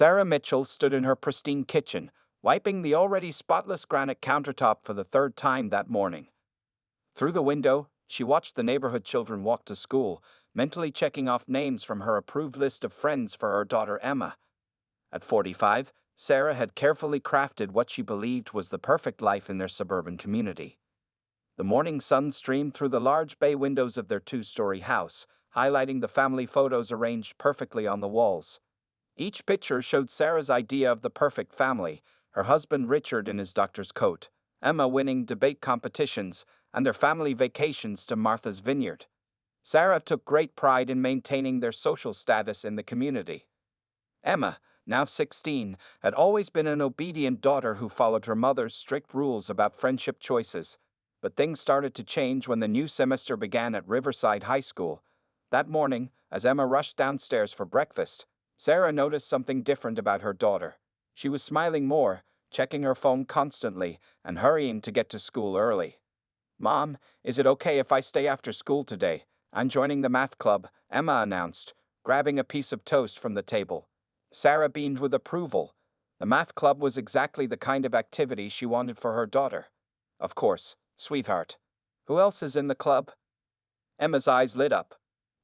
Sarah Mitchell stood in her pristine kitchen, wiping the already spotless granite countertop for the third time that morning. Through the window, she watched the neighborhood children walk to school, mentally checking off names from her approved list of friends for her daughter Emma. At 45, Sarah had carefully crafted what she believed was the perfect life in their suburban community. The morning sun streamed through the large bay windows of their two-story house, highlighting the family photos arranged perfectly on the walls. Each picture showed Sarah's idea of the perfect family: her husband Richard in his doctor's coat, Emma winning debate competitions, and their family vacations to Martha's Vineyard. Sarah took great pride in maintaining their social status in the community. Emma, now 16, had always been an obedient daughter who followed her mother's strict rules about friendship choices. But things started to change when the new semester began at Riverside High School. That morning, as Emma rushed downstairs for breakfast, Sarah noticed something different about her daughter. She was smiling more, checking her phone constantly, and hurrying to get to school early. "Mom, is it okay if I stay after school today? I'm joining the math club," Emma announced, grabbing a piece of toast from the table. Sarah beamed with approval. The math club was exactly the kind of activity she wanted for her daughter. "Of course, sweetheart. Who else is in the club?" Emma's eyes lit up.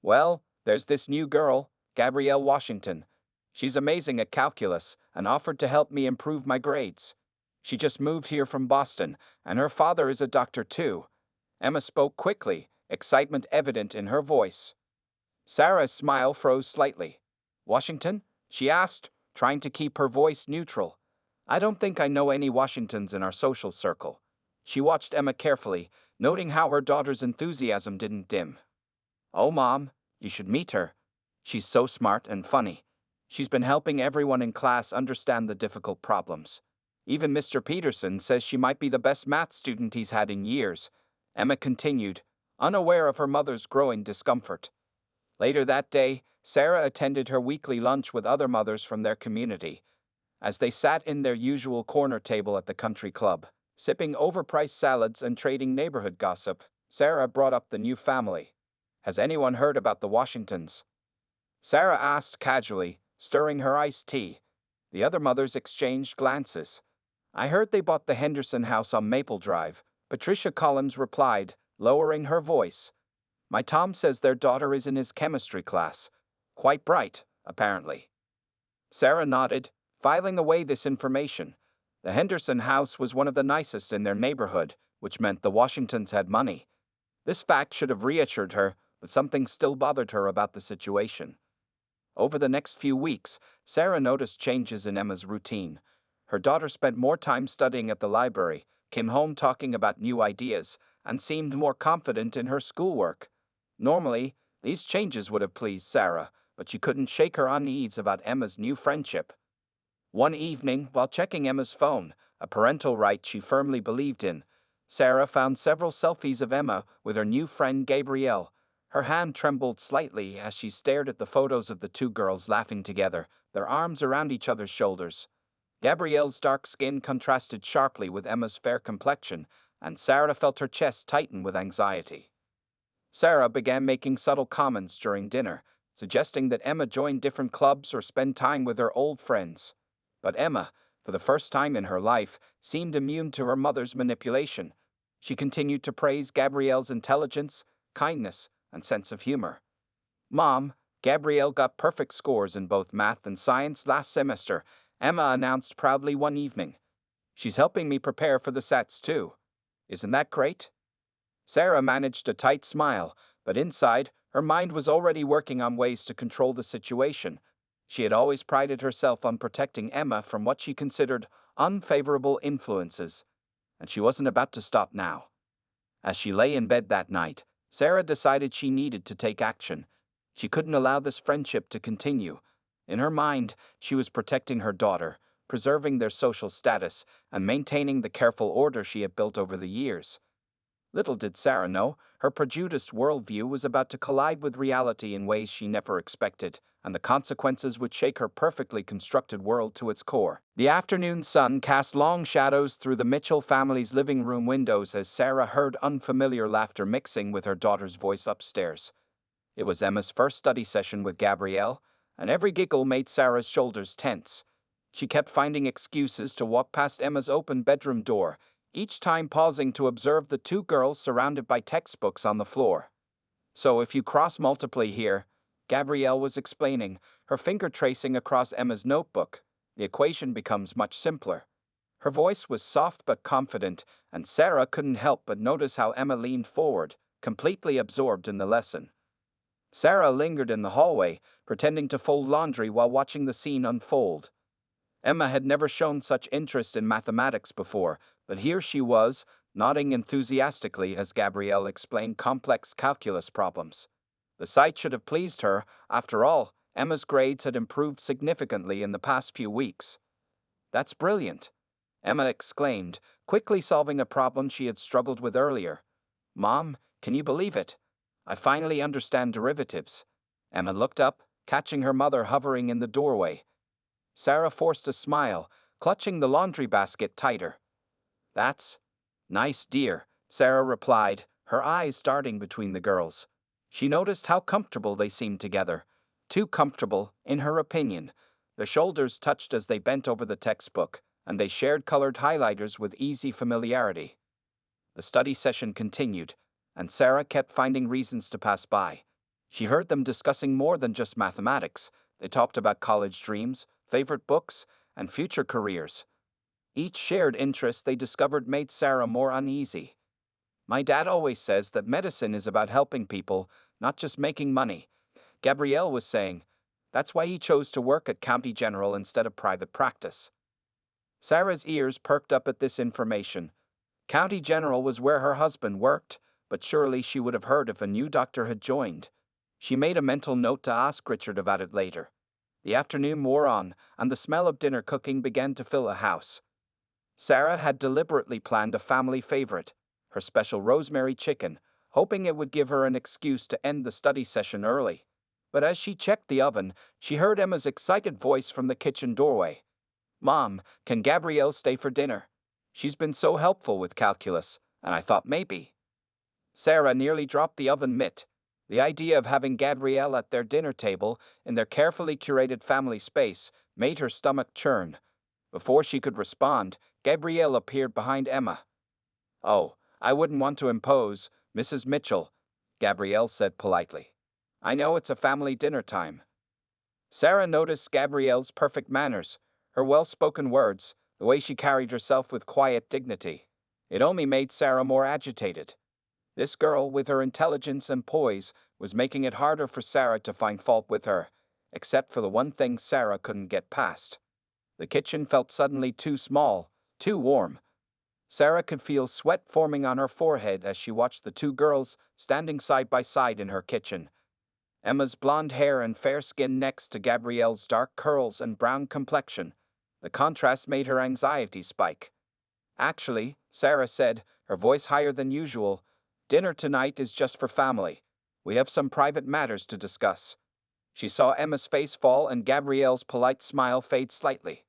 "Well, there's this new girl, Gabrielle Washington. She's amazing at calculus and offered to help me improve my grades. She just moved here from Boston, and her father is a doctor too." Emma spoke quickly, excitement evident in her voice. Sarah's smile froze slightly. "Washington?" she asked, trying to keep her voice neutral. "I don't think I know any Washingtons in our social circle." She watched Emma carefully, noting how her daughter's enthusiasm didn't dim. "Oh, Mom, you should meet her. She's so smart and funny. She's been helping everyone in class understand the difficult problems. Even Mr. Peterson says she might be the best math student he's had in years," Emma continued, unaware of her mother's growing discomfort. Later that day, Sarah attended her weekly lunch with other mothers from their community. As they sat in their usual corner table at the country club, sipping overpriced salads and trading neighborhood gossip, Sarah brought up the new family. "Has anyone heard about the Washingtons?" Sarah asked casually, stirring her iced tea. The other mothers exchanged glances. "I heard they bought the Henderson house on Maple Drive," Patricia Collins replied, lowering her voice. "My Tom says their daughter is in his chemistry class. Quite bright, apparently." Sarah nodded, filing away this information. The Henderson house was one of the nicest in their neighborhood, which meant the Washingtons had money. This fact should have reassured her, but something still bothered her about the situation. Over the next few weeks, Sarah noticed changes in Emma's routine. Her daughter spent more time studying at the library, came home talking about new ideas, and seemed more confident in her schoolwork. Normally, these changes would have pleased Sarah, but she couldn't shake her unease about Emma's new friendship. One evening, while checking Emma's phone, a parental right she firmly believed in, Sarah found several selfies of Emma with her new friend Gabrielle. Her hand trembled slightly as she stared at the photos of the two girls laughing together, their arms around each other's shoulders. Gabrielle's dark skin contrasted sharply with Emma's fair complexion, and Sarah felt her chest tighten with anxiety. Sarah began making subtle comments during dinner, suggesting that Emma join different clubs or spend time with her old friends. But Emma, for the first time in her life, seemed immune to her mother's manipulation. She continued to praise Gabrielle's intelligence, kindness, and sense of humor. "Mom, Gabrielle got perfect scores in both math and science last semester," Emma announced proudly one evening. "She's helping me prepare for the SATs too. Isn't that great?" Sarah managed a tight smile, but inside, her mind was already working on ways to control the situation. She had always prided herself on protecting Emma from what she considered unfavorable influences, and she wasn't about to stop now. As she lay in bed that night, Sarah decided she needed to take action. She couldn't allow this friendship to continue. In her mind, she was protecting her daughter, preserving their social status, and maintaining the careful order she had built over the years. Little did Sarah know, her prejudiced worldview was about to collide with reality in ways she never expected, and the consequences would shake her perfectly constructed world to its core. The afternoon sun cast long shadows through the Mitchell family's living room windows as Sarah heard unfamiliar laughter mixing with her daughter's voice upstairs. It was Emma's first study session with Gabrielle, and every giggle made Sarah's shoulders tense. She kept finding excuses to walk past Emma's open bedroom door, each time pausing to observe the two girls surrounded by textbooks on the floor. So if you cross multiply here, Gabrielle was explaining, her finger tracing across Emma's notebook, the equation becomes much simpler. Her voice was soft but confident, and Sarah couldn't help but notice how Emma leaned forward, completely absorbed in the lesson. Sarah lingered in the hallway, pretending to fold laundry while watching the scene unfold. Emma had never shown such interest in mathematics before, but here she was, nodding enthusiastically as Gabrielle explained complex calculus problems. The sight should have pleased her. After all, Emma's grades had improved significantly in the past few weeks. "That's brilliant," Emma exclaimed, quickly solving a problem she had struggled with earlier. "Mom, can you believe it? I finally understand derivatives." Emma looked up, catching her mother hovering in the doorway. Sarah forced a smile, clutching the laundry basket tighter. "That's nice, dear," Sarah replied, her eyes darting between the girls. She noticed how comfortable they seemed together. Too comfortable, in her opinion. Their shoulders touched as they bent over the textbook, and they shared colored highlighters with easy familiarity. The study session continued, and Sarah kept finding reasons to pass by. She heard them discussing more than just mathematics. They talked about college dreams, favorite books, and future careers. Each shared interest they discovered made Sarah more uneasy. "My dad always says that medicine is about helping people, not just making money," Gabrielle was saying. "That's why he chose to work at County General instead of private practice." Sarah's ears perked up at this information. County General was where her husband worked, but surely she would have heard if a new doctor had joined. She made a mental note to ask Richard about it later. The afternoon wore on, and the smell of dinner cooking began to fill the house. Sarah had deliberately planned a family favorite, her special rosemary chicken, hoping it would give her an excuse to end the study session early. But as she checked the oven, she heard Emma's excited voice from the kitchen doorway. "Mom, can Gabrielle stay for dinner? She's been so helpful with calculus, and I thought maybe." Sarah nearly dropped the oven mitt. The idea of having Gabrielle at their dinner table, in their carefully curated family space, made her stomach churn. Before she could respond, Gabrielle appeared behind Emma. "Oh, I wouldn't want to impose, Mrs. Mitchell," Gabrielle said politely. "I know it's a family dinner time." Sarah noticed Gabrielle's perfect manners, her well-spoken words, the way she carried herself with quiet dignity. It only made Sarah more agitated. This girl, with her intelligence and poise, was making it harder for Sarah to find fault with her, except for the one thing Sarah couldn't get past. The kitchen felt suddenly too small, too warm. Sarah could feel sweat forming on her forehead as she watched the two girls standing side by side in her kitchen. Emma's blonde hair and fair skin next to Gabrielle's dark curls and brown complexion. The contrast made her anxiety spike. "Actually," Sarah said, her voice higher than usual, "dinner tonight is just for family. We have some private matters to discuss." She saw Emma's face fall and Gabrielle's polite smile fade slightly.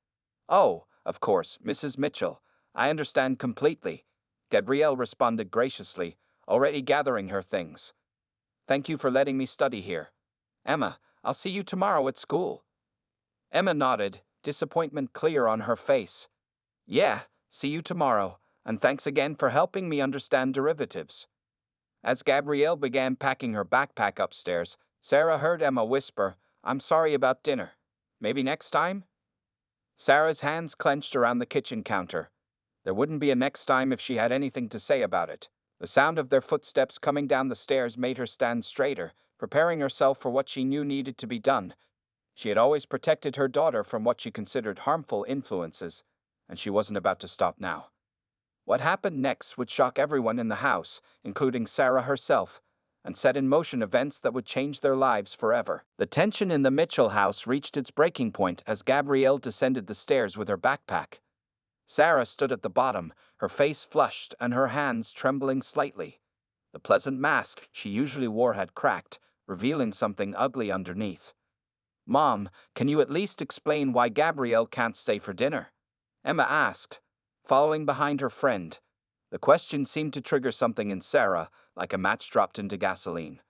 "Oh, of course, Mrs. Mitchell. I understand completely," Gabrielle responded graciously, already gathering her things. "Thank you for letting me study here. Emma, I'll see you tomorrow at school." Emma nodded, disappointment clear on her face. "Yeah, see you tomorrow, and thanks again for helping me understand derivatives." As Gabrielle began packing her backpack upstairs, Sarah heard Emma whisper, "I'm sorry about dinner. Maybe next time?" Sarah's hands clenched around the kitchen counter. There wouldn't be a next time if she had anything to say about it. The sound of their footsteps coming down the stairs made her stand straighter, preparing herself for what she knew needed to be done. She had always protected her daughter from what she considered harmful influences, and she wasn't about to stop now. What happened next would shock everyone in the house, including Sarah herself, and set in motion events that would change their lives forever. The tension in the Mitchell house reached its breaking point as Gabrielle descended the stairs with her backpack. Sarah stood at the bottom, her face flushed and her hands trembling slightly. The pleasant mask she usually wore had cracked, revealing something ugly underneath. "Mom, can you at least explain why Gabrielle can't stay for dinner?" Emma asked, following behind her friend. The question seemed to trigger something in Sarah, like a match dropped into gasoline.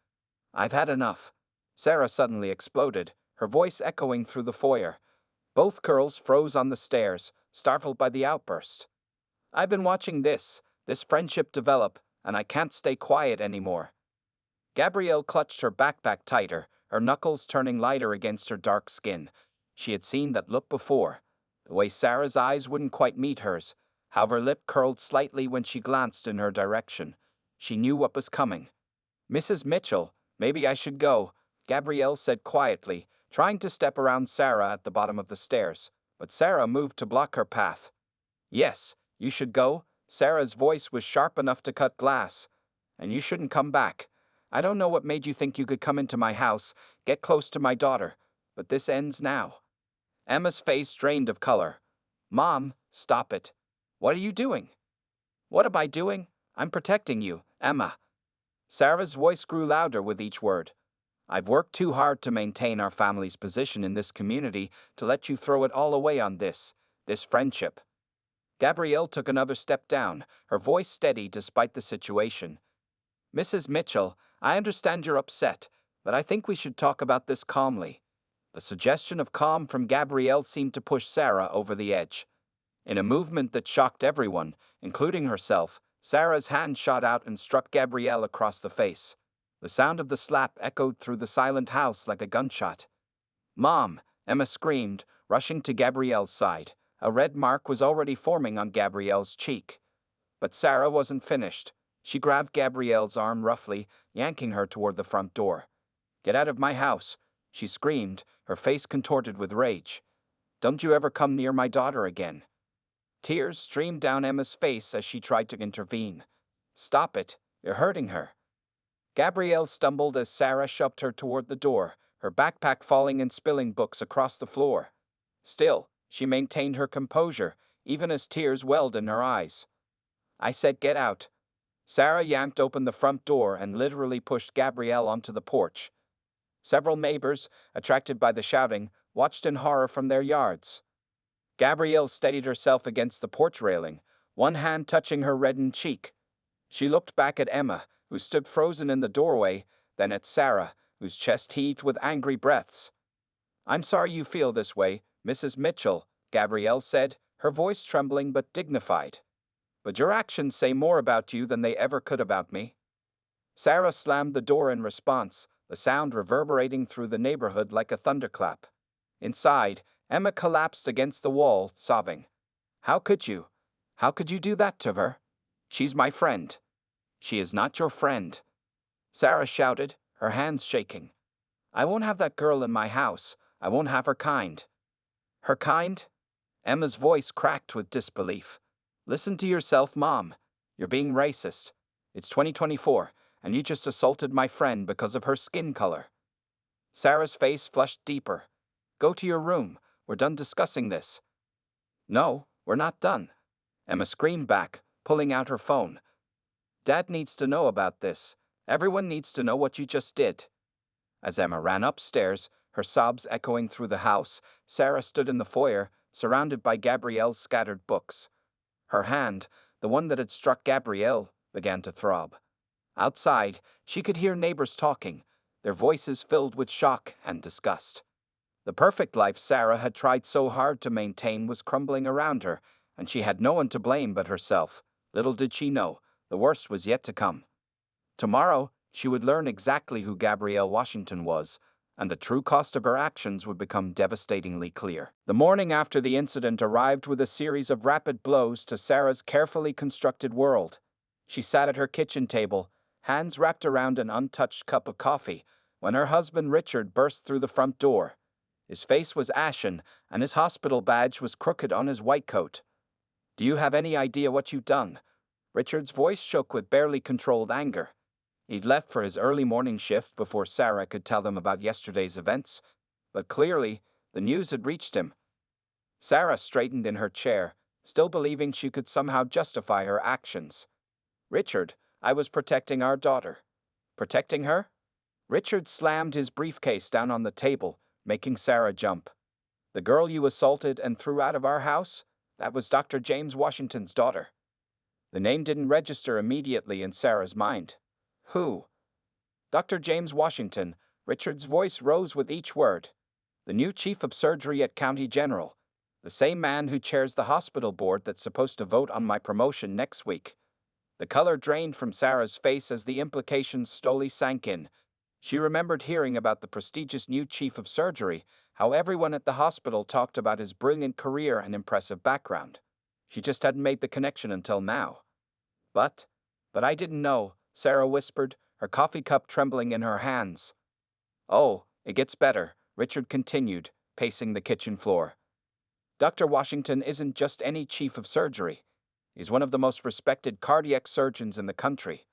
"I've had enough," Sarah suddenly exploded, her voice echoing through the foyer. Both girls froze on the stairs, startled by the outburst. I've been watching this friendship develop, and I can't stay quiet anymore. Gabrielle clutched her backpack tighter, her knuckles turning lighter against her dark skin. She had seen that look before, the way Sarah's eyes wouldn't quite meet hers, how her lip curled slightly when she glanced in her direction. She knew what was coming. Mrs. Mitchell, maybe I should go, Gabrielle said quietly, trying to step around Sarah at the bottom of the stairs, but Sarah moved to block her path. Yes, you should go. Sarah's voice was sharp enough to cut glass. And you shouldn't come back. I don't know what made you think you could come into my house, get close to my daughter, but this ends now. Emma's face drained of color. Mom, stop it. What are you doing? What am I doing? I'm protecting you, Emma. Sarah's voice grew louder with each word. I've worked too hard to maintain our family's position in this community to let you throw it all away on this friendship. Gabrielle took another step down, her voice steady despite the situation. Mrs. Mitchell, I understand you're upset, but I think we should talk about this calmly. The suggestion of calm from Gabrielle seemed to push Sarah over the edge. In a movement that shocked everyone, including herself, Sarah's hand shot out and struck Gabrielle across the face. The sound of the slap echoed through the silent house like a gunshot. Mom, Emma screamed, rushing to Gabrielle's side. A red mark was already forming on Gabrielle's cheek. But Sarah wasn't finished. She grabbed Gabrielle's arm roughly, yanking her toward the front door. Get out of my house, she screamed, her face contorted with rage. Don't you ever come near my daughter again. Tears streamed down Emma's face as she tried to intervene. Stop it, you're hurting her. Gabrielle stumbled as Sarah shoved her toward the door, her backpack falling and spilling books across the floor. Still, she maintained her composure, even as tears welled in her eyes. I said get out. Sarah yanked open the front door and literally pushed Gabrielle onto the porch. Several neighbors, attracted by the shouting, watched in horror from their yards. Gabrielle steadied herself against the porch railing, one hand touching her reddened cheek. She looked back at Emma, who stood frozen in the doorway, then at Sarah, whose chest heaved with angry breaths. I'm sorry you feel this way, Mrs. Mitchell, Gabrielle said, her voice trembling but dignified. But your actions say more about you than they ever could about me. Sarah slammed the door in response, the sound reverberating through the neighborhood like a thunderclap. Inside, Emma collapsed against the wall, sobbing. How could you? How could you do that to her? She's my friend. She is not your friend. Sarah shouted, her hands shaking. I won't have that girl in my house. I won't have her kind. Her kind? Emma's voice cracked with disbelief. Listen to yourself, Mom. You're being racist. It's 2024, and you just assaulted my friend because of her skin color. Sarah's face flushed deeper. Go to your room. We're done discussing this. No, we're not done. Emma screamed back, pulling out her phone. Dad needs to know about this. Everyone needs to know what you just did. As Emma ran upstairs, her sobs echoing through the house, Sarah stood in the foyer, surrounded by Gabrielle's scattered books. Her hand, the one that had struck Gabrielle, began to throb. Outside, she could hear neighbors talking, their voices filled with shock and disgust. The perfect life Sarah had tried so hard to maintain was crumbling around her, and she had no one to blame but herself. Little did she know, the worst was yet to come. Tomorrow, she would learn exactly who Gabrielle Washington was, and the true cost of her actions would become devastatingly clear. The morning after the incident arrived with a series of rapid blows to Sarah's carefully constructed world. She sat at her kitchen table, hands wrapped around an untouched cup of coffee, when her husband Richard burst through the front door. His face was ashen, and his hospital badge was crooked on his white coat. Do you have any idea what you've done? Richard's voice shook with barely controlled anger. He'd left for his early morning shift before Sarah could tell him about yesterday's events, but clearly, the news had reached him. Sarah straightened in her chair, still believing she could somehow justify her actions. Richard, I was protecting our daughter. Protecting her? Richard slammed his briefcase down on the table, making Sarah jump. The girl you assaulted and threw out of our house? That was Dr. James Washington's daughter. The name didn't register immediately in Sarah's mind. Who? Dr. James Washington. Richard's voice rose with each word. the new chief of surgery at County General, the same man who chairs the hospital board that's supposed to vote on my promotion next week. The color drained from Sarah's face as the implications slowly sank in. She remembered hearing about the prestigious new chief of surgery, how everyone at the hospital talked about his brilliant career and impressive background. She just hadn't made the connection until now. But I didn't know, Sarah whispered, her coffee cup trembling in her hands. Oh, it gets better, Richard continued, pacing the kitchen floor. Dr. Washington isn't just any chief of surgery. He's one of the most respected cardiac surgeons in the country.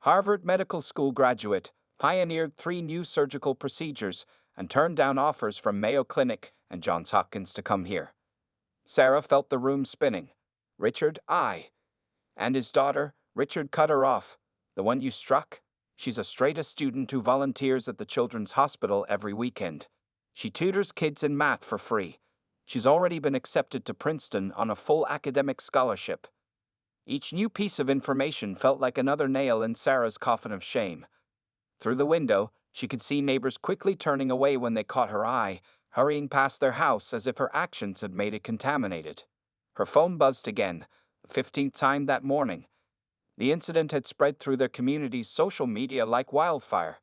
Harvard Medical School graduate, pioneered 3 new surgical procedures, and turned down offers from Mayo Clinic and Johns Hopkins to come here. Sarah felt the room spinning. Richard, and his daughter, Richard cut her off. The one you struck? She's a straight-A student who volunteers at the Children's Hospital every weekend. She tutors kids in math for free. She's already been accepted to Princeton on a full academic scholarship. Each new piece of information felt like another nail in Sarah's coffin of shame. Through the window, she could see neighbors quickly turning away when they caught her eye, hurrying past their house as if her actions had made it contaminated. Her phone buzzed again, the 15th time that morning. The incident had spread through their community's social media like wildfire.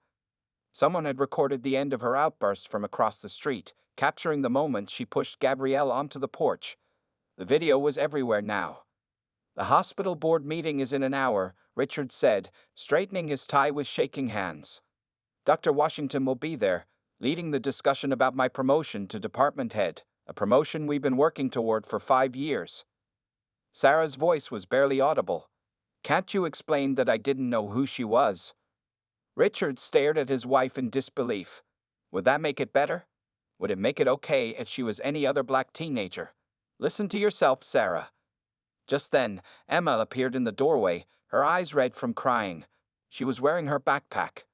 Someone had recorded the end of her outburst from across the street, capturing the moment she pushed Gabrielle onto the porch. The video was everywhere now. The hospital board meeting is in an hour, Richard said, straightening his tie with shaking hands. Dr. Washington will be there, leading the discussion about my promotion to department head, a promotion we've been working toward for 5 years. Sarah's voice was barely audible. Can't you explain that I didn't know who she was? Richard stared at his wife in disbelief. Would that make it better? Would it make it okay if she was any other black teenager? Listen to yourself, Sarah. Just then, Emma appeared in the doorway, her eyes red from crying. She was wearing her backpack.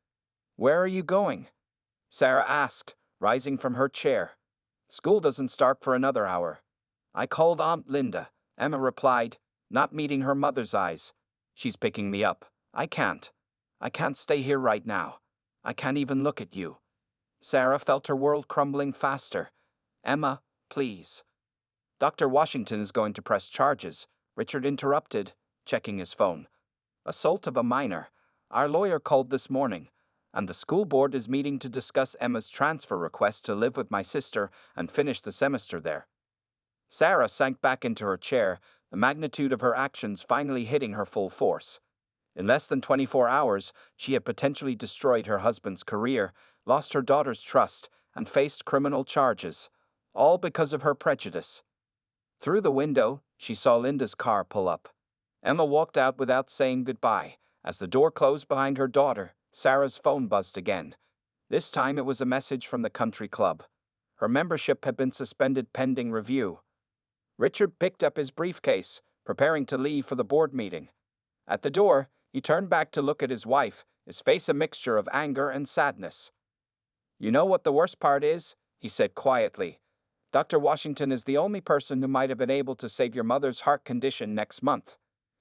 Where are you going? Sarah asked, rising from her chair. School doesn't start for another hour. I called Aunt Linda, Emma replied, not meeting her mother's eyes. She's picking me up. I can't stay here right now. I can't even look at you. Sarah felt her world crumbling faster. Emma, please. Dr. Washington is going to press charges, Richard interrupted, checking his phone. Assault of a minor. Our lawyer called this morning, and the school board is meeting to discuss Emma's transfer request to live with my sister and finish the semester there. Sarah sank back into her chair, the magnitude of her actions finally hitting her full force. In less than 24 hours, she had potentially destroyed her husband's career, lost her daughter's trust, and faced criminal charges, all because of her prejudice. Through the window, she saw Linda's car pull up. Emma walked out without saying goodbye. As the door closed behind her daughter, Sarah's phone buzzed again. This time it was a message from the country club. Her membership had been suspended pending review. Richard picked up his briefcase, preparing to leave for the board meeting. At the door, he turned back to look at his wife, his face a mixture of anger and sadness. You know what the worst part is? He said quietly. Dr. Washington is the only person who might have been able to save your mother's heart condition next month,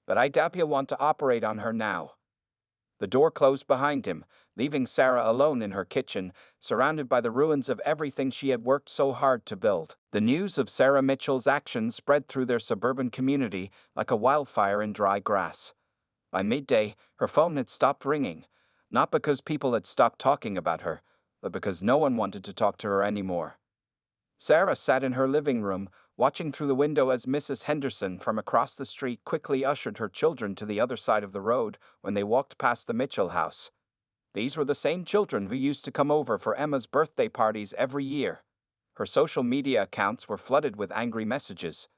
but I doubt he'll want to operate on her now. The door closed behind him, leaving Sarah alone in her kitchen, surrounded by the ruins of everything she had worked so hard to build. The news of Sarah Mitchell's actions spread through their suburban community like a wildfire in dry grass. By midday, her phone had stopped ringing, not because people had stopped talking about her, but because no one wanted to talk to her anymore. Sarah sat in her living room, watching through the window as Mrs. Henderson from across the street quickly ushered her children to the other side of the road when they walked past the Mitchell house. These were the same children who used to come over for Emma's birthday parties every year. Her social media accounts were flooded with angry messages.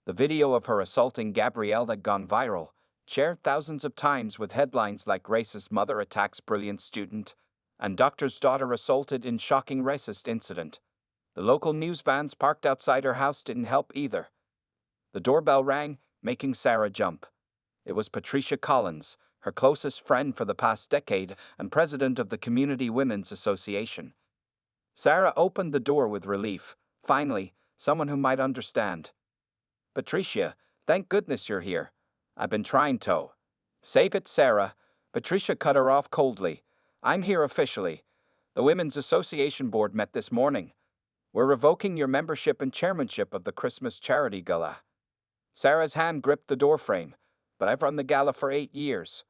The video of her assaulting Gabrielle had gone viral, shared thousands of times with headlines like Racist Mother Attacks Brilliant Student and Doctor's Daughter Assaulted in Shocking Racist Incident. The local news vans parked outside her house didn't help either. The doorbell rang, making Sarah jump. It was Patricia Collins, her closest friend for the past decade and president of the Community Women's Association. Sarah opened the door with relief. Finally, someone who might understand. Patricia, thank goodness you're here. I've been trying to. Save it, Sarah. Patricia cut her off coldly. I'm here officially. The Women's Association board met this morning. We're revoking your membership and chairmanship of the Christmas charity gala. Sarah's hand gripped the doorframe. But I've run the gala for 8 years.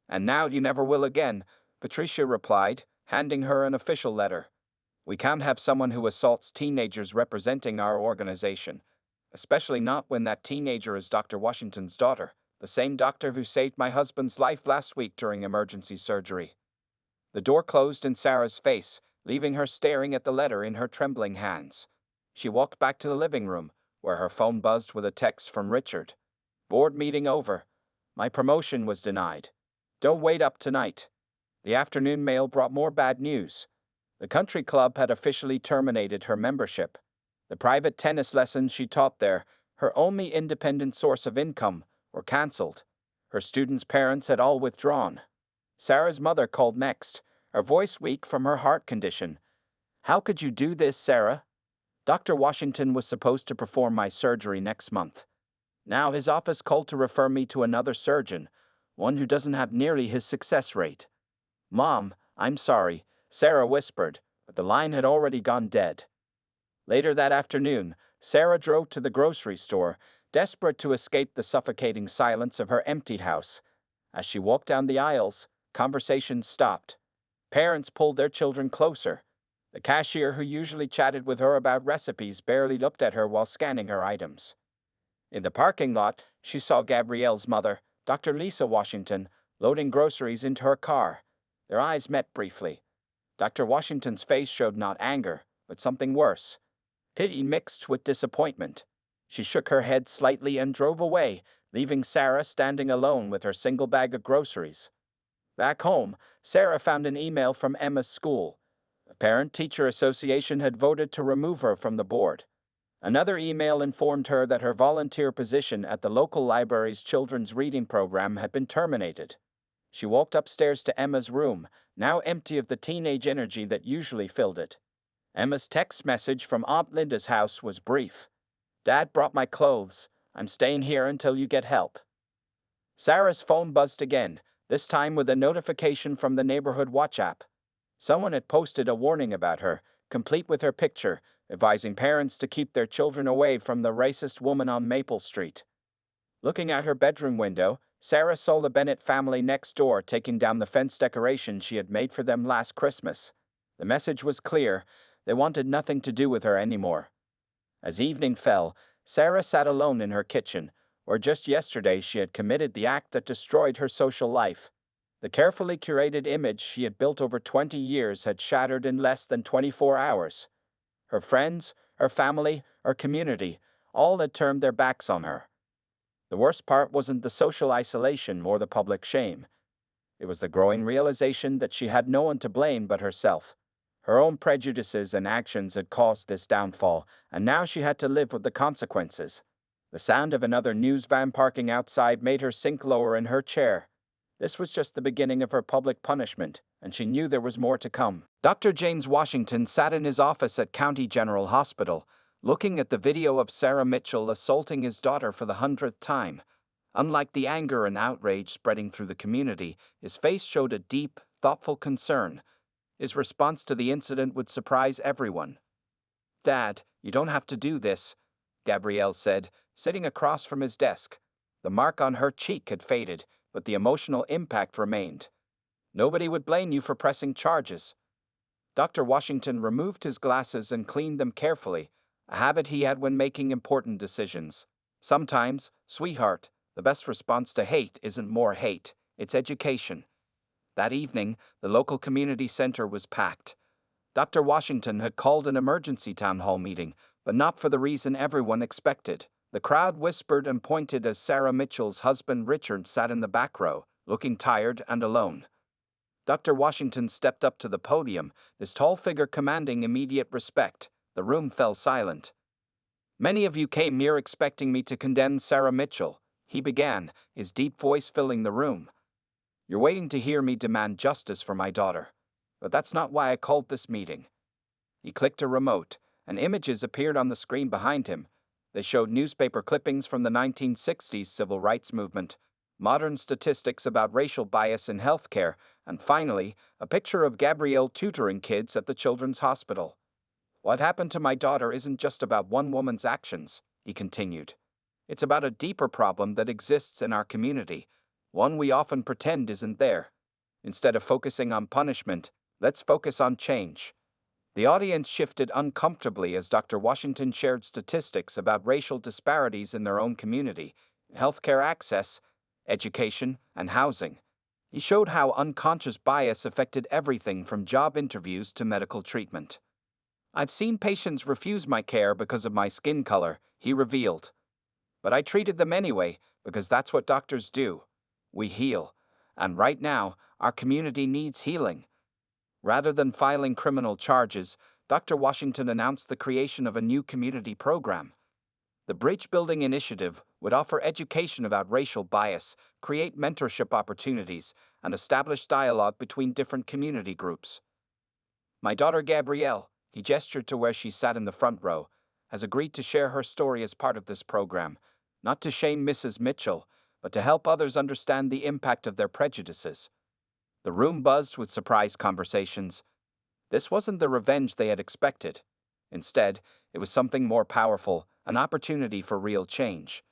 And now you never will again, Patricia replied, handing her an official letter. We can't have someone who assaults teenagers representing our organization, especially not when that teenager is Dr. Washington's daughter, the same doctor who saved my husband's life last week during emergency surgery. The door closed in Sarah's face, leaving her staring at the letter in her trembling hands. She walked back to the living room, where her phone buzzed with a text from Richard. Board meeting over. My promotion was denied. Don't wait up tonight. The afternoon mail brought more bad news. The country club had officially terminated her membership. The private tennis lessons she taught there, her only independent source of income, were cancelled. Her students' parents had all withdrawn. Sarah's mother called next, her voice weak from her heart condition. How could you do this, Sarah? Dr. Washington was supposed to perform my surgery next month. Now his office called to refer me to another surgeon, one who doesn't have nearly his success rate. Mom, I'm sorry, Sarah whispered, but the line had already gone dead. Later that afternoon, Sarah drove to the grocery store, desperate to escape the suffocating silence of her emptied house. As she walked down the aisles, conversations stopped. Parents pulled their children closer. The cashier who usually chatted with her about recipes barely looked at her while scanning her items. In the parking lot, she saw Gabrielle's mother, Dr. Lisa Washington, loading groceries into her car. Their eyes met briefly. Dr. Washington's face showed not anger, but something worse. Pity mixed with disappointment. She shook her head slightly and drove away, leaving Sarah standing alone with her single bag of groceries. Back home, Sarah found an email from Emma's school. The Parent-Teacher Association had voted to remove her from the board. Another email informed her that her volunteer position at the local library's children's reading program had been terminated. She walked upstairs to Emma's room, now empty of the teenage energy that usually filled it. Emma's text message from Aunt Linda's house was brief. Dad brought my clothes. I'm staying here until you get help. Sarah's phone buzzed again, this time with a notification from the neighborhood watch app. Someone had posted a warning about her, complete with her picture, advising parents to keep their children away from the racist woman on Maple Street. Looking out her bedroom window, Sarah saw the Bennett family next door taking down the fence decoration she had made for them last Christmas. The message was clear. They wanted nothing to do with her anymore. As evening fell, Sarah sat alone in her kitchen, where just yesterday she had committed the act that destroyed her social life. The carefully curated image she had built over 20 years had shattered in less than 24 hours. Her friends, her family, her community, all had turned their backs on her. The worst part wasn't the social isolation or the public shame. It was the growing realization that she had no one to blame but herself. Her own prejudices and actions had caused this downfall, and now she had to live with the consequences. The sound of another news van parking outside made her sink lower in her chair. This was just the beginning of her public punishment, and she knew there was more to come. Dr. James Washington sat in his office at County General Hospital, looking at the video of Sarah Mitchell assaulting his daughter for the 100th time. Unlike the anger and outrage spreading through the community, his face showed a deep, thoughtful concern. His response to the incident would surprise everyone. "Dad, you don't have to do this," Gabrielle said, sitting across from his desk. The mark on her cheek had faded, but the emotional impact remained. "Nobody would blame you for pressing charges." Dr. Washington removed his glasses and cleaned them carefully, a habit he had when making important decisions. "Sometimes, sweetheart, the best response to hate isn't more hate, it's education." That evening, the local community center was packed. Dr. Washington had called an emergency town hall meeting, but not for the reason everyone expected. The crowd whispered and pointed as Sarah Mitchell's husband Richard sat in the back row, looking tired and alone. Dr. Washington stepped up to the podium, his tall figure commanding immediate respect. The room fell silent. "Many of you came here expecting me to condemn Sarah Mitchell," he began, his deep voice filling the room. "You're waiting to hear me demand justice for my daughter. But that's not why I called this meeting." He clicked a remote, and images appeared on the screen behind him. They showed newspaper clippings from the 1960s civil rights movement, modern statistics about racial bias in healthcare, and finally, a picture of Gabrielle tutoring kids at the children's hospital. What happened to my daughter isn't just about one woman's actions, he continued. It's about a deeper problem that exists in our community, one we often pretend isn't there. Instead of focusing on punishment, let's focus on change. The audience shifted uncomfortably as Dr. Washington shared statistics about racial disparities in their own community, healthcare access, education, and housing. He showed how unconscious bias affected everything from job interviews to medical treatment. I've seen patients refuse my care because of my skin color, he revealed. But I treated them anyway, because that's what doctors do. We heal. And right now, our community needs healing. Rather than filing criminal charges, Dr. Washington announced the creation of a new community program. The Bridge Building Initiative would offer education about racial bias, create mentorship opportunities, and establish dialogue between different community groups. My daughter Gabrielle, he gestured to where she sat in the front row, has agreed to share her story as part of this program, not to shame Mrs. Mitchell, but to help others understand the impact of their prejudices. The room buzzed with surprise conversations. This wasn't the revenge they had expected. Instead, it was something more powerful, an opportunity for real change.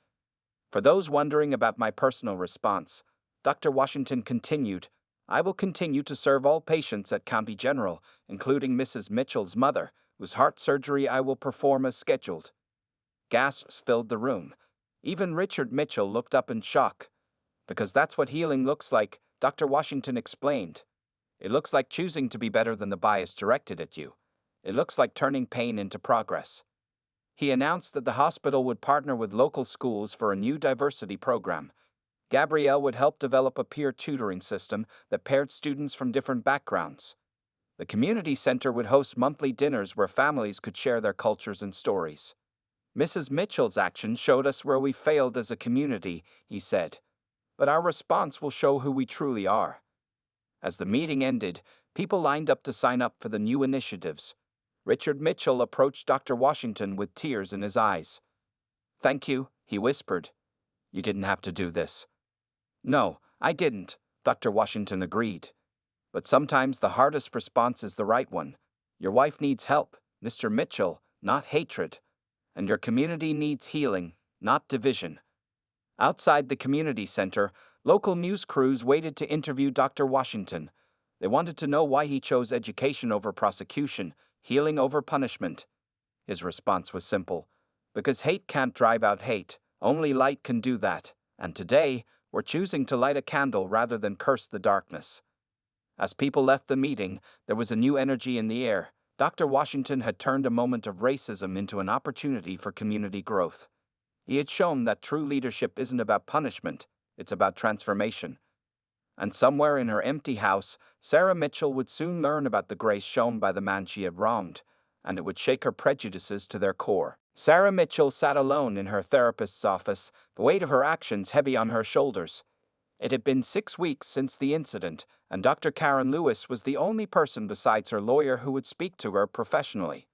For those wondering about my personal response, Dr. Washington continued, I will continue to serve all patients at County General, including Mrs. Mitchell's mother, whose heart surgery I will perform as scheduled. Gasps filled the room. Even Richard Mitchell looked up in shock. Because that's what healing looks like, Dr. Washington explained. It looks like choosing to be better than the bias directed at you. It looks like turning pain into progress. He announced that the hospital would partner with local schools for a new diversity program. Gabrielle would help develop a peer tutoring system that paired students from different backgrounds. The community center would host monthly dinners where families could share their cultures and stories. Mrs. Mitchell's actions showed us where we failed as a community, he said. But our response will show who we truly are. As the meeting ended, people lined up to sign up for the new initiatives. Richard Mitchell approached Dr. Washington with tears in his eyes. Thank you, he whispered. You didn't have to do this. No, I didn't, Dr. Washington agreed. But sometimes the hardest response is the right one. Your wife needs help, Mr. Mitchell, not hatred. And your community needs healing, not division. Outside the community center, local news crews waited to interview Dr. Washington. They wanted to know why he chose education over prosecution, healing over punishment. His response was simple. Because hate can't drive out hate, only light can do that. And today, we're choosing to light a candle rather than curse the darkness. As people left the meeting, there was a new energy in the air. Dr. Washington had turned a moment of racism into an opportunity for community growth. He had shown that true leadership isn't about punishment, it's about transformation. And somewhere in her empty house, Sarah Mitchell would soon learn about the grace shown by the man she had wronged, and it would shake her prejudices to their core. Sarah Mitchell sat alone in her therapist's office, the weight of her actions heavy on her shoulders. It had been 6 weeks since the incident, and Dr. Karen Lewis was the only person besides her lawyer who would speak to her professionally.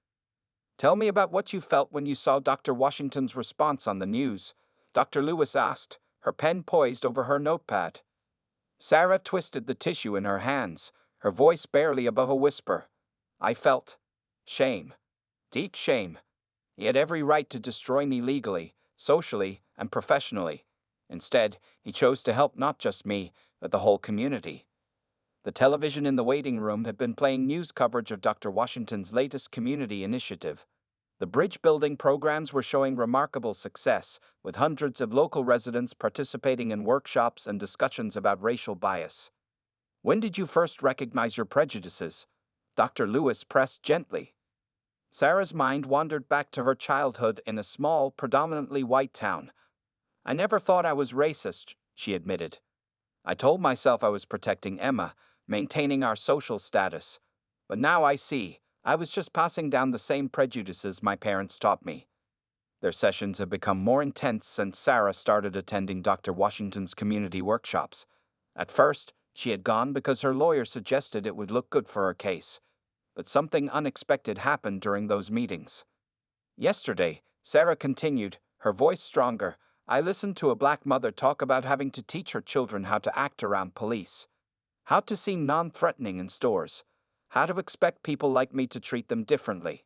Tell me about what you felt when you saw Dr. Washington's response on the news, Dr. Lewis asked, her pen poised over her notepad. Sarah twisted the tissue in her hands, her voice barely above a whisper. I felt shame. Deep shame. He had every right to destroy me legally, socially, and professionally. Instead, he chose to help not just me, but the whole community. The television in the waiting room had been playing news coverage of Dr. Washington's latest community initiative. The bridge building programs were showing remarkable success, with hundreds of local residents participating in workshops and discussions about racial bias. When did you first recognize your prejudices? Dr. Lewis pressed gently. Sarah's mind wandered back to her childhood in a small, predominantly white town. I never thought I was racist, she admitted. I told myself I was protecting Emma, maintaining our social status. But now I see, I was just passing down the same prejudices my parents taught me. Their sessions have become more intense since Sarah started attending Dr. Washington's community workshops. At first, she had gone because her lawyer suggested it would look good for her case. But something unexpected happened during those meetings. Yesterday, Sarah continued, her voice stronger. I listened to a black mother talk about having to teach her children how to act around police, how to seem non-threatening in stores, how to expect people like me to treat them differently.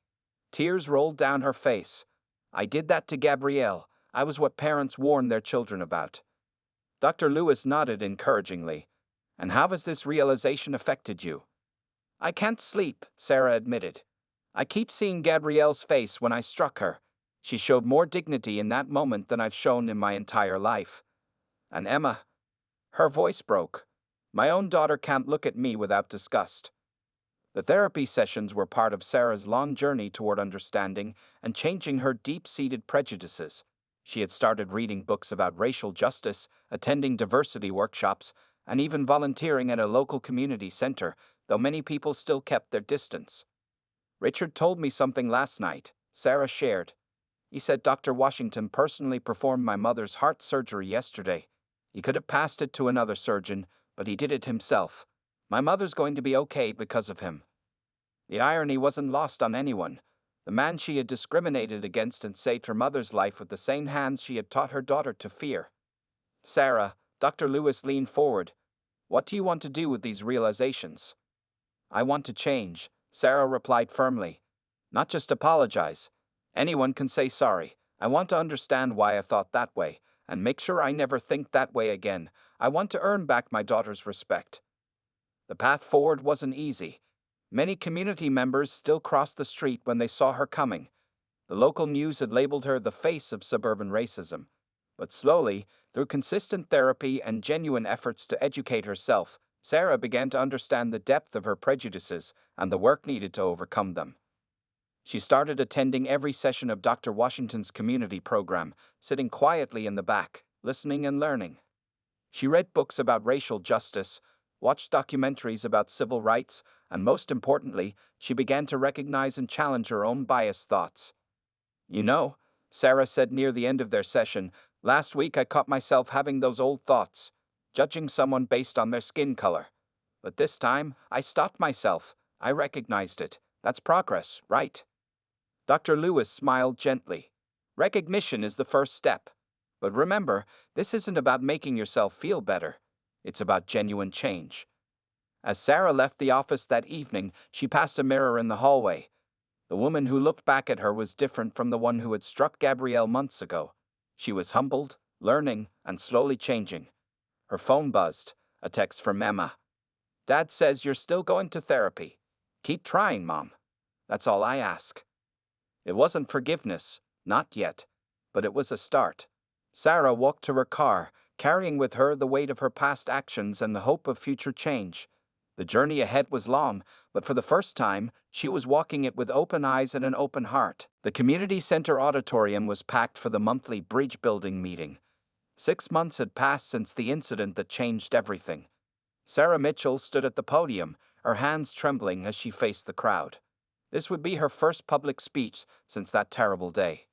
Tears rolled down her face. I did that to Gabrielle. I was what parents warn their children about. Dr. Lewis nodded encouragingly. And how has this realization affected you? I can't sleep, Sarah admitted. I keep seeing Gabrielle's face when I struck her. She showed more dignity in that moment than I've shown in my entire life. And Emma, her voice broke. My own daughter can't look at me without disgust. The therapy sessions were part of Sarah's long journey toward understanding and changing her deep-seated prejudices. She had started reading books about racial justice, attending diversity workshops, and even volunteering at a local community center, though many people still kept their distance. Richard told me something last night, Sarah shared. He said Dr. Washington personally performed my mother's heart surgery yesterday. He could have passed it to another surgeon, but he did it himself. My mother's going to be okay because of him. The irony wasn't lost on anyone. The man she had discriminated against and saved her mother's life with the same hands she had taught her daughter to fear. Sarah, Dr. Lewis leaned forward. What do you want to do with these realizations? I want to change, Sarah replied firmly. Not just apologize. Anyone can say sorry. I want to understand why I thought that way, and make sure I never think that way again. I want to earn back my daughter's respect. The path forward wasn't easy. Many community members still crossed the street when they saw her coming. The local news had labeled her the face of suburban racism. But slowly, through consistent therapy and genuine efforts to educate herself, Sarah began to understand the depth of her prejudices and the work needed to overcome them. She started attending every session of Dr. Washington's community program, sitting quietly in the back, listening and learning. She read books about racial justice, watched documentaries about civil rights, and most importantly, she began to recognize and challenge her own biased thoughts. You know, Sarah said near the end of their session, last week I caught myself having those old thoughts, judging someone based on their skin color. But this time, I stopped myself. I recognized it. That's progress, right? Dr. Lewis smiled gently. Recognition is the first step. But remember, this isn't about making yourself feel better. It's about genuine change. As Sarah left the office that evening, she passed a mirror in the hallway. The woman who looked back at her was different from the one who had struck Gabrielle months ago. She was humbled, learning, and slowly changing. Her phone buzzed, a text from Emma. Dad says you're still going to therapy. Keep trying, Mom. That's all I ask. It wasn't forgiveness, not yet, but it was a start. Sarah walked to her car, carrying with her the weight of her past actions and the hope of future change. The journey ahead was long, but for the first time, she was walking it with open eyes and an open heart. The community center auditorium was packed for the monthly bridge building meeting. 6 months had passed since the incident that changed everything. Sarah Mitchell stood at the podium, her hands trembling as she faced the crowd. This would be her first public speech since that terrible day.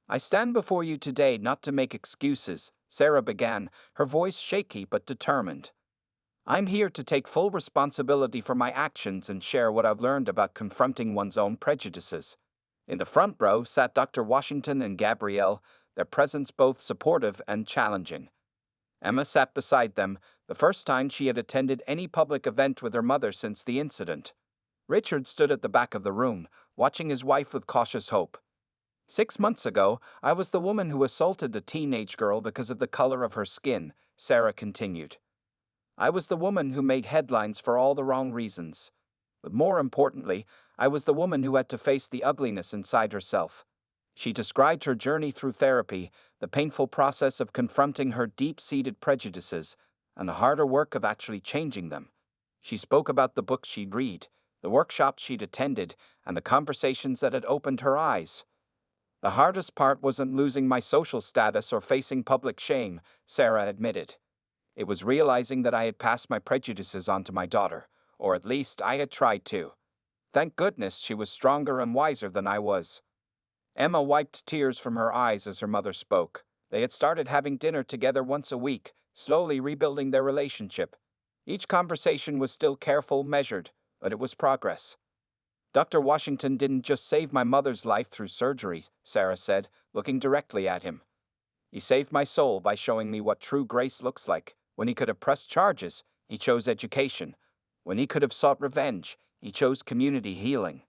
I stand before you today not to make excuses, Sarah began, her voice shaky but determined. I'm here to take full responsibility for my actions and share what I've learned about confronting one's own prejudices. In the front row sat Dr. Washington and Gabrielle, their presence both supportive and challenging. Emma sat beside them, the first time she had attended any public event with her mother since the incident. Richard stood at the back of the room, watching his wife with cautious hope. 6 months ago, I was the woman who assaulted a teenage girl because of the color of her skin, Sarah continued. I was the woman who made headlines for all the wrong reasons. But more importantly, I was the woman who had to face the ugliness inside herself. She described her journey through therapy, the painful process of confronting her deep-seated prejudices, and the harder work of actually changing them. She spoke about the books she'd read, the workshops she'd attended, and the conversations that had opened her eyes. The hardest part wasn't losing my social status or facing public shame, Sarah admitted. It was realizing that I had passed my prejudices on to my daughter, or at least I had tried to. Thank goodness she was stronger and wiser than I was. Emma wiped tears from her eyes as her mother spoke. They had started having dinner together once a week, slowly rebuilding their relationship. Each conversation was still careful, measured, but it was progress. Dr. Washington didn't just save my mother's life through surgery, Sarah said, looking directly at him. He saved my soul by showing me what true grace looks like. When he could have pressed charges, he chose education. When he could have sought revenge, he chose community healing.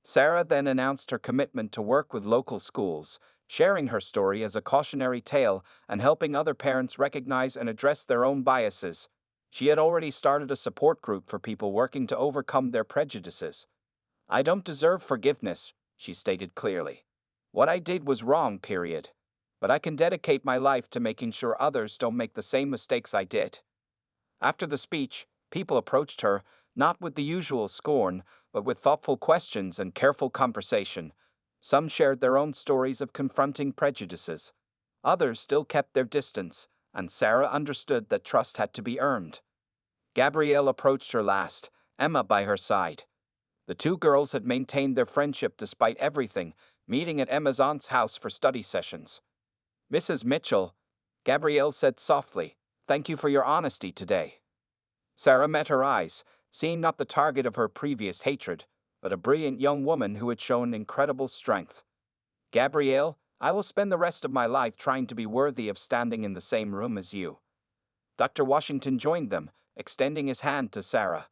Sarah then announced her commitment to work with local schools, sharing her story as a cautionary tale and helping other parents recognize and address their own biases. She had already started a support group for people working to overcome their prejudices. "I don't deserve forgiveness," she stated clearly. "What I did was wrong, period. But I can dedicate my life to making sure others don't make the same mistakes I did." After the speech, people approached her, not with the usual scorn, but with thoughtful questions and careful conversation. Some shared their own stories of confronting prejudices. Others still kept their distance, and Sarah understood that trust had to be earned. Gabrielle approached her last, Emma by her side. The two girls had maintained their friendship despite everything, meeting at Emma's aunt's house for study sessions. "Mrs. Mitchell," Gabrielle said softly, "thank you for your honesty today." Sarah met her eyes, seeing not the target of her previous hatred, but a brilliant young woman who had shown incredible strength. "Gabrielle, I will spend the rest of my life trying to be worthy of standing in the same room as you." Dr. Washington joined them, extending his hand to Sarah.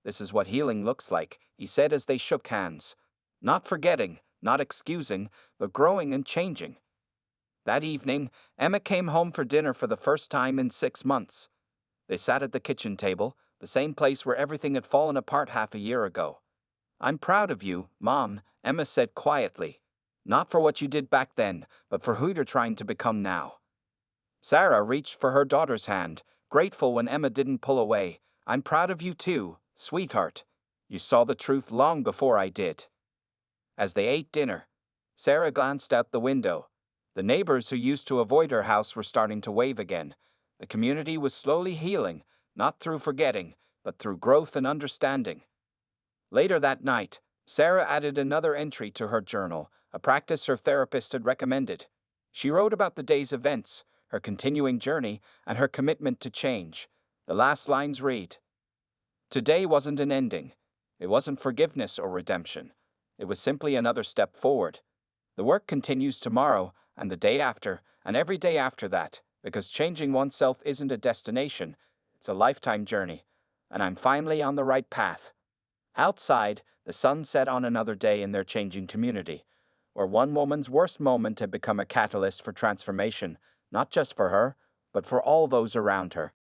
"This is what healing looks like," he said as they shook hands. "Not forgetting, not excusing, but growing and changing." That evening, Emma came home for dinner for the first time in 6 months. They sat at the kitchen table, the same place where everything had fallen apart half a year ago. "I'm proud of you, Mom," Emma said quietly. "Not for what you did back then, but for who you're trying to become now." Sarah reached for her daughter's hand, grateful when Emma didn't pull away. "I'm proud of you too, sweetheart. You saw the truth long before I did." As they ate dinner, Sarah glanced out the window. The neighbors who used to avoid her house were starting to wave again. The community was slowly healing, not through forgetting, but through growth and understanding. Later that night, Sarah added another entry to her journal, a practice her therapist had recommended. She wrote about the day's events, her continuing journey, and her commitment to change. The last lines read, "Today wasn't an ending. It wasn't forgiveness or redemption. It was simply another step forward. The work continues tomorrow, and the day after, and every day after that, because changing oneself isn't a destination, it's a lifetime journey, and I'm finally on the right path." Outside, the sun set on another day in their changing community, where one woman's worst moment had become a catalyst for transformation, not just for her, but for all those around her.